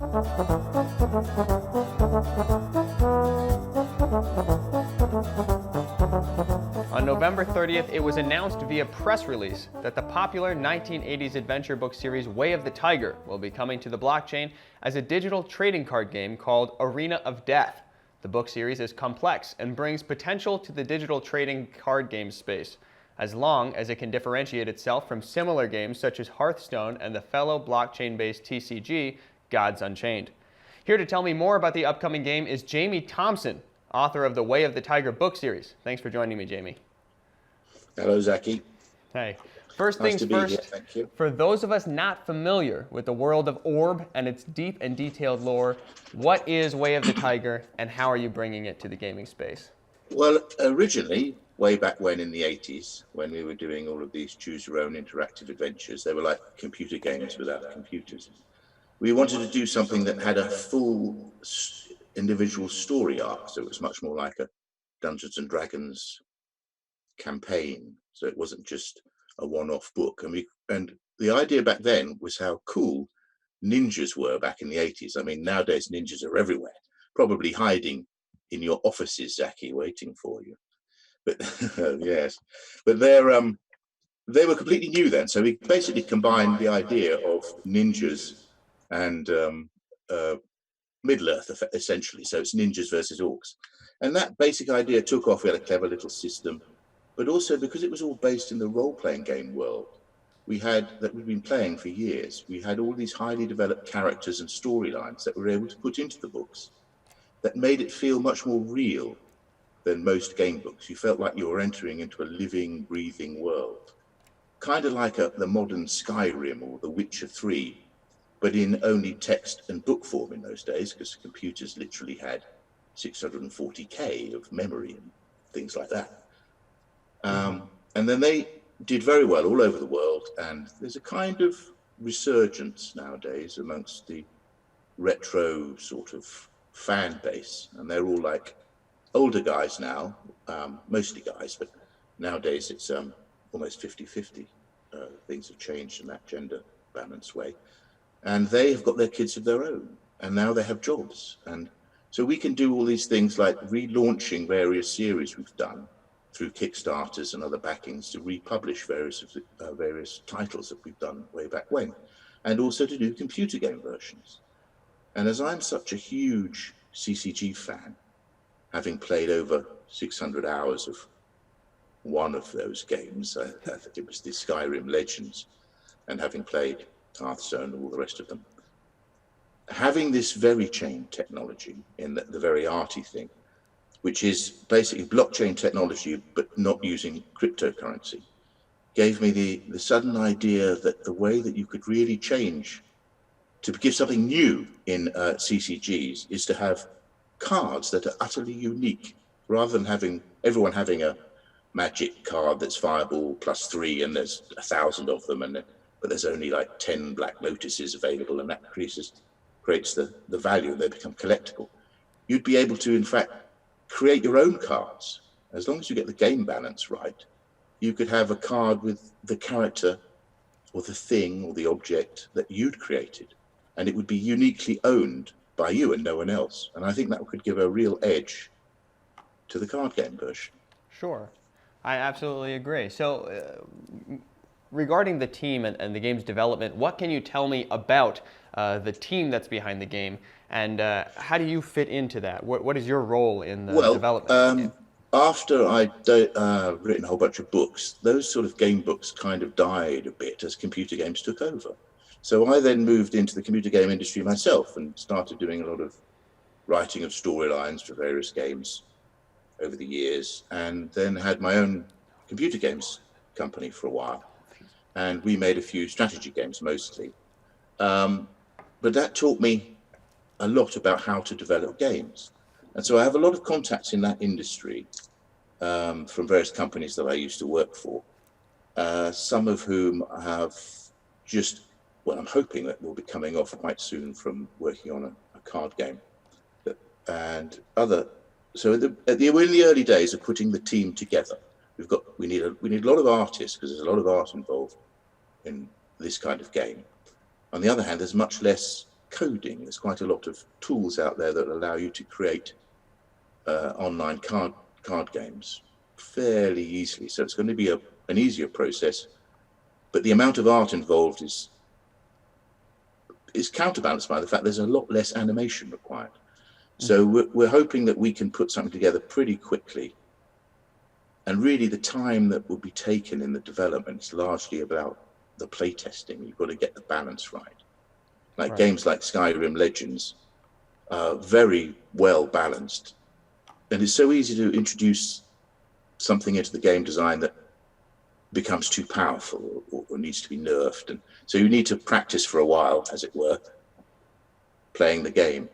On November 30th, it was announced via press release that the popular 1980s adventure book series Way of the Tiger will be coming to the blockchain as a digital trading card game called Arena of Death. The book series is complex and brings potential to the digital trading card game space, as long as it can differentiate itself from similar games such as Hearthstone and the fellow blockchain-based TCG, Gods Unchained. Here to tell me more about the upcoming game is Jamie Thomson, author of the Way of the Tiger book series. Thanks for joining me, Jamie. Hello, Zachy. Hey. First Nice things to be first, here. Thank you. for those of us not familiar with the world of Orb and its deep and detailed lore, what is Way of the Tiger and how are you bringing it to the gaming space? Well, originally, way back when in the 80s, when we were doing all of these choose your own interactive adventures, they were like computer games without computers. We wanted to do something that had a full individual story arc, so it was much more like a Dungeons and Dragons campaign. So it wasn't just a one-off book. And the idea back then was how cool ninjas were back in the 80s. I mean, nowadays ninjas are everywhere, probably hiding in your offices, Zachy, waiting for you. But yes, but they were completely new then. So we basically combined the idea of ninjas and Middle-earth, essentially. So it's ninjas versus orcs. And that basic idea took off. We had a clever little system, but also because it was all based in the role-playing game world, we'd been playing for years. We had all these highly developed characters and storylines that we were able to put into the books that made it feel much more real than most game books. You felt like you were entering into a living, breathing world, kind of like the modern Skyrim or The Witcher 3, but in only text and book form in those days, because computers literally had 640K of memory and things like that. And then they did very well all over the world, and there's a kind of resurgence nowadays amongst the retro sort of fan base, and they're all like older guys now, mostly guys, but nowadays it's almost 50-50. Things have changed in that gender balance way. And they have got their kids of their own, and now they have jobs. And so we can do all these things like relaunching various series we've done through Kickstarters and other backings to republish various titles that we've done way back when, and also to do computer game versions. And as I'm such a huge CCG fan, having played over 600 hours of one of those games, I think it was the Skyrim Legends, and having played Hearthstone and all the rest of them, having this very chain technology in the very arty thing, which is basically blockchain technology but not using cryptocurrency, gave me the sudden idea that the way that you could really change to give something new in CCGs is to have cards that are utterly unique, rather than everyone having a magic card that's fireball +3 and there's 1,000 of them, but there's only like 10 Black Lotuses available, and that creates the value, and they become collectible. You'd be able to, in fact, create your own cards. As long as you get the game balance right, you could have a card with the character or the thing or the object that you'd created, and it would be uniquely owned by you and no one else. And I think that could give a real edge to the card game version. Sure, I absolutely agree. So regarding the team and the game's development, what can you tell me about the team that's behind the game, and how do you fit into that? What is your role in the development of the game? After I'd written a whole bunch of books, those sort of game books kind of died a bit as computer games took over. So I then moved into the computer game industry myself and started doing a lot of writing of storylines for various games over the years, and then had my own computer games company for a while. And we made a few strategy games mostly. But that taught me a lot about how to develop games. And so I have a lot of contacts in that industry from various companies that I used to work for, some of whom have just, well, I'm hoping that will be coming off quite soon from working on a card game. So in the early days of putting the team together, we need a lot of artists, because there's a lot of art involved in this kind of game. On the other hand, there's much less coding. There's quite a lot of tools out there that allow you to create online card games fairly easily. So it's going to be an easier process, but the amount of art involved is counterbalanced by the fact there's a lot less animation required. So we're hoping that we can put something together pretty quickly. And really the time that will be taken in the development is largely about the play testing. You've got to get the balance right. Like games like Skyrim Legends are very well balanced. And it's so easy to introduce something into the game design that becomes too powerful or needs to be nerfed. And so you need to practice for a while, as it were, playing the game.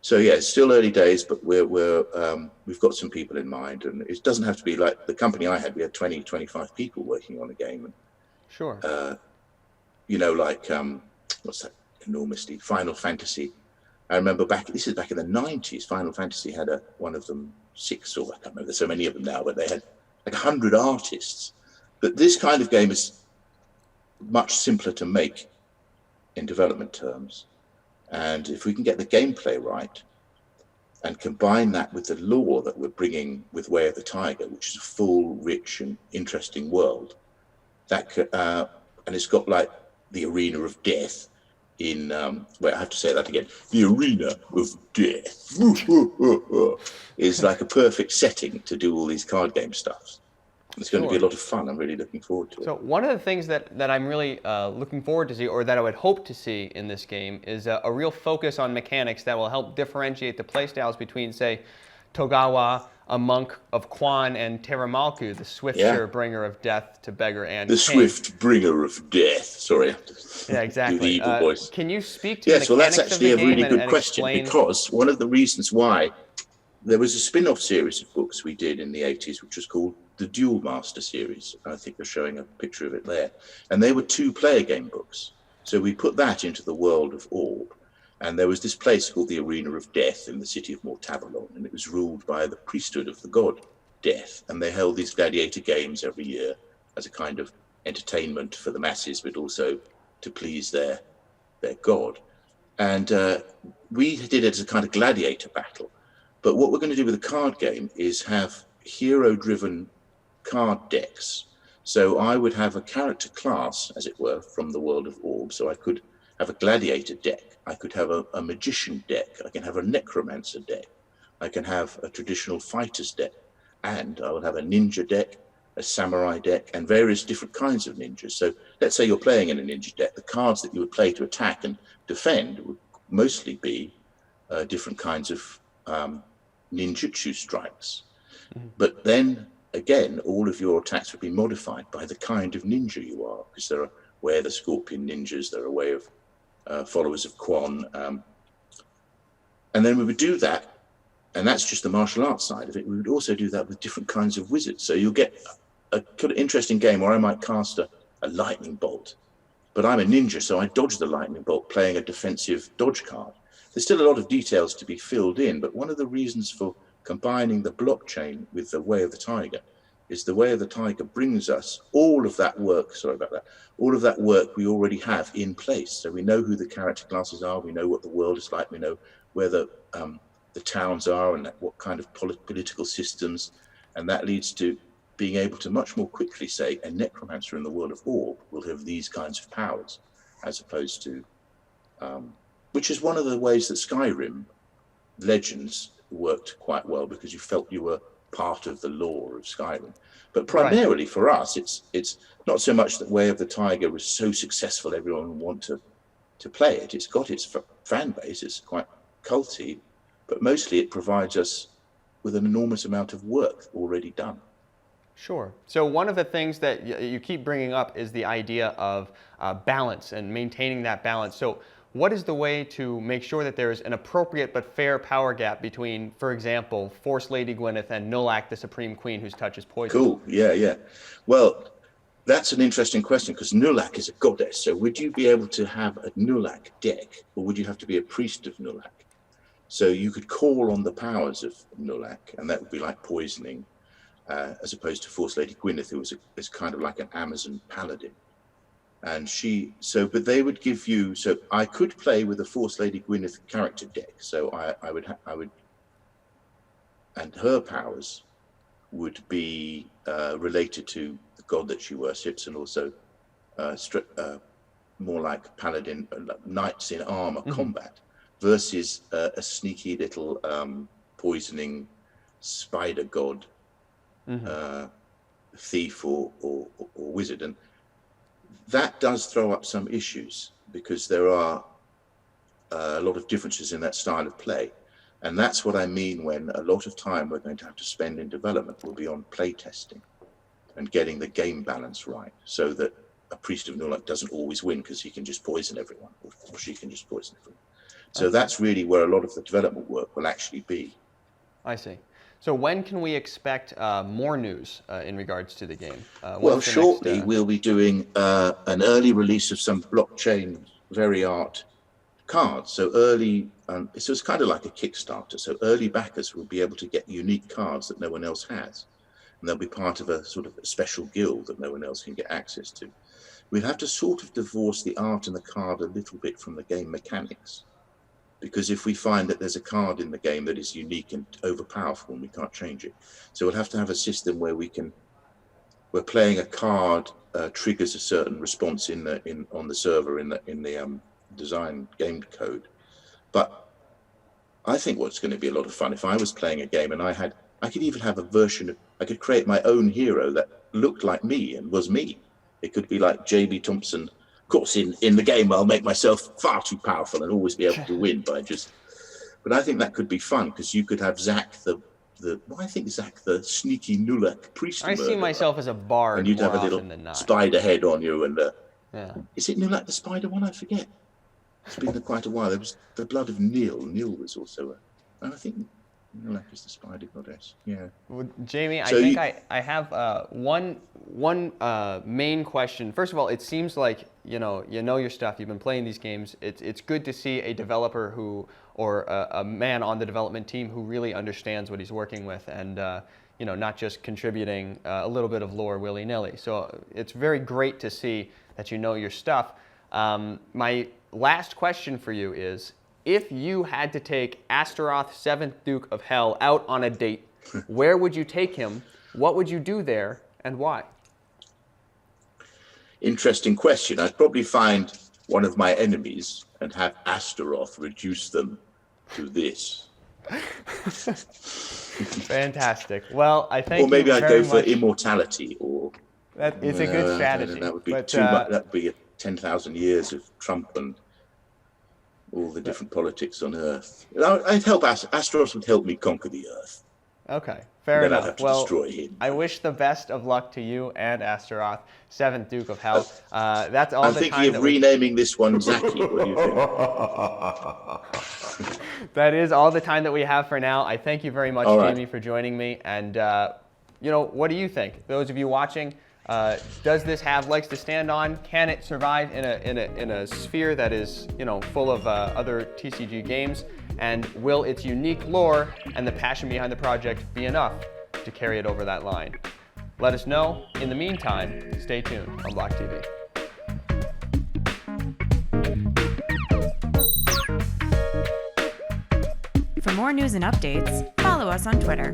So yeah, it's still early days, but we've got some people in mind, and it doesn't have to be like the company I had. We had 20, 25 people working on the game. And, sure. Like what's that enormously Final Fantasy. I remember this is back in the 90s. Final Fantasy had one of them 6, or I can't remember. There's so many of them now, but they had like 100 artists. But this kind of game is much simpler to make in development terms. And if we can get the gameplay right and combine that with the lore that we're bringing with Way of the Tiger, which is a full, rich, and interesting world, that could, and it's got like the Arena of Death in, wait, I have to say that again. The Arena of Death is like a perfect setting to do all these card game stuff. It's going to be a lot of fun. I'm really looking forward to it. So one of the things that I'm really looking forward to see, or that I would hope to see in this game, is a real focus on mechanics that will help differentiate the playstyles between, say, Togawa, a monk of Quan, and Teramalku, the Swifter bringer of death to beggar and the king. Swift bringer of death. Sorry, I have to exactly. do the evil voice. Can you speak to the mechanics well, that's actually of the a really game good and question, explain... because one of the reasons why there was a spin-off series of books we did in the 80s, which was called the Duel Master series. I think they're showing a picture of it there. And they were 2-player game books. So we put that into the world of Orb. And there was this place called the Arena of Death in the city of Mortavalon, and it was ruled by the priesthood of the god Death. And they held these gladiator games every year as a kind of entertainment for the masses, but also to please their god. And we did it as a kind of gladiator battle. But what we're going to do with the card game is have hero-driven card decks. So I would have a character class, as it were, from the world of Orb. So I could have a gladiator deck. I could have a magician deck. I can have a necromancer deck. I can have a traditional fighter's deck. And I will have a ninja deck, a samurai deck, and various different kinds of ninjas. So let's say you're playing in a ninja deck. The cards that you would play to attack and defend would mostly be different kinds of ninjutsu strikes. But then again, all of your attacks would be modified by the kind of ninja you are, because there are Way of the Scorpion ninjas, there are Way of followers of Quan, and then we would do that, and that's just the martial arts side of it. We would also do that with different kinds of wizards. So you'll get a kind of interesting game where I might cast a lightning bolt, but I'm a ninja, so I dodge the lightning bolt playing a defensive dodge card. There's still a lot of details to be filled in, but one of the reasons for combining the blockchain with the Way of the Tiger is the Way of the Tiger brings us all of that work, all of that work we already have in place. So we know who the character classes are, we know what the world is like, we know where the towns are and what kind of political systems, and that leads to being able to much more quickly say a necromancer in the world of Orb will have these kinds of powers, as opposed to which is one of the ways that Skyrim Legends worked quite well, because you felt you were part of the lore of Skyrim. But primarily for us, it's not so much that Way of the Tiger was so successful everyone would want to play it. It's got its fan base, it's quite culty, but mostly it provides us with an enormous amount of work already done. Sure. So one of the things that you keep bringing up is the idea of balance and maintaining that balance. So what is the way to make sure that there's an appropriate but fair power gap between, for example, Force Lady Gwyneth and Nulak, the Supreme Queen, whose touch is poison? Cool. Yeah. Well, that's an interesting question, because Nulak is a goddess. So would you be able to have a Nulak deck, or would you have to be a priest of Nulak? So you could call on the powers of Nulak, and that would be like poisoning, as opposed to Force Lady Gwyneth, who is kind of like an Amazon paladin. And but they would give you, so I could play with a Force Lady Gwyneth character deck. So I would, and her powers would be related to the god that she worships, and also more like paladin, knights in armor combat, versus a sneaky little poisoning spider god, thief or wizard. And that does throw up some issues, because there are a lot of differences in that style of play. And that's what I mean when a lot of time we're going to have to spend in development will be on play testing and getting the game balance right, so that a priest of Nulak doesn't always win because he can just poison everyone, or she can just poison everyone. So that's really where a lot of the development work will actually be. I see. So when can we expect more news in regards to the game? Well, shortly we'll be doing an early release of some blockchain Vari-Art cards. So so it's kind of like a Kickstarter. So early backers will be able to get unique cards that no one else has. And they'll be part of a sort of a special guild that no one else can get access to. We'll have to sort of divorce the art and the card a little bit from the game mechanics. Because if we find that there's a card in the game that is unique and overpowerful and we can't change it. So we'll have to have a system where we're playing a card triggers a certain response on the server in the design game code. But I think what's going to be a lot of fun, if I was playing a game and I could even have a version I could create my own hero that looked like me and was me. It could be like Jamie Thomson. Of course, in the game, I'll make myself far too powerful and always be able to win by just. But I think that could be fun, because you could have Zach the sneaky Nulak priest. I see myself as a bard, and you'd have a little spider head on you. And is it Nulak the spider one? I forget. It's been quite a while. There was the blood of Nil. Nil was also I think Nulak is the spider goddess. Yeah. Well, Jamie, so I have one main question. First of all, it seems like you know your stuff. You've been playing these games. It's good to see a developer or a man on the development team who really understands what he's working with, and not just contributing a little bit of lore willy-nilly. So it's very great to see that you know your stuff. My last question for you is, if you had to take Astaroth, 7th Duke of Hell, out on a date, where would you take him? What would you do there, and why? Interesting question. I'd probably find one of my enemies and have Astaroth reduce them to this. Fantastic. Well, I thank you. Or maybe I'd go for immortality, or that is a good strategy. That would be too much. That would be 10,000 years of Trump and all the different politics on Earth. I'd help Astaroth would help me conquer the Earth. Okay, fair enough. I'd have to destroy him. I wish the best of luck to you and Astaroth, 7th Duke of Hell. That's all. I'm thinking of renaming this one Zaki. What do you think? That is all the time that we have for now. I thank you very much, Jamie, for joining me. And what do you think? Those of you watching, does this have legs to stand on? Can it survive in a sphere that is full of other TCG games? And will its unique lore and the passion behind the project be enough to carry it over that line? Let us know. In the meantime, stay tuned on BLOCKTV. For more news and updates, follow us on Twitter.